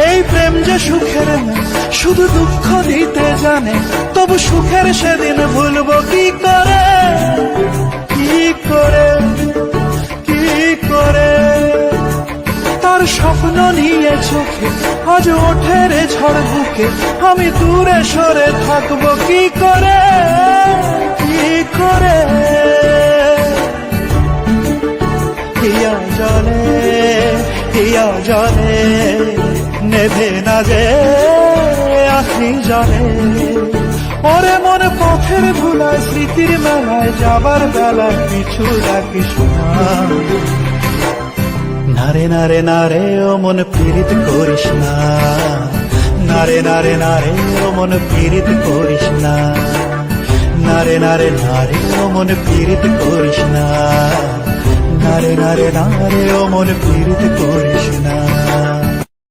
এই প্রেম যে সুখের না, শুধু দুঃখ দিতে জানে। তবু সুখের সেদিন ভুলবো কি করে, কি করে, কি করে। তার স্বপ্ন নিয়ে চোখে আজ ওঠে রে ঝড় বুকে, আমি দূরে সরে থাকবো কি করে, কি করে। হিয়া জলে, হিয়া জলে, নেভে না যে আখি জলে। ওরে মন পথের ধুলায় স্মৃতির মেলায় যাবার বেলায় পিছু ডাকিস না। নারে নারে নারে ও মন পীড়িত করিস না, নারে নারে নারে ও মন পীড়িত করিস না, নারে নারে নারে ও মন পীড়িত করিস না, নারে নারে নারে ও মন পীড়িত করিস না।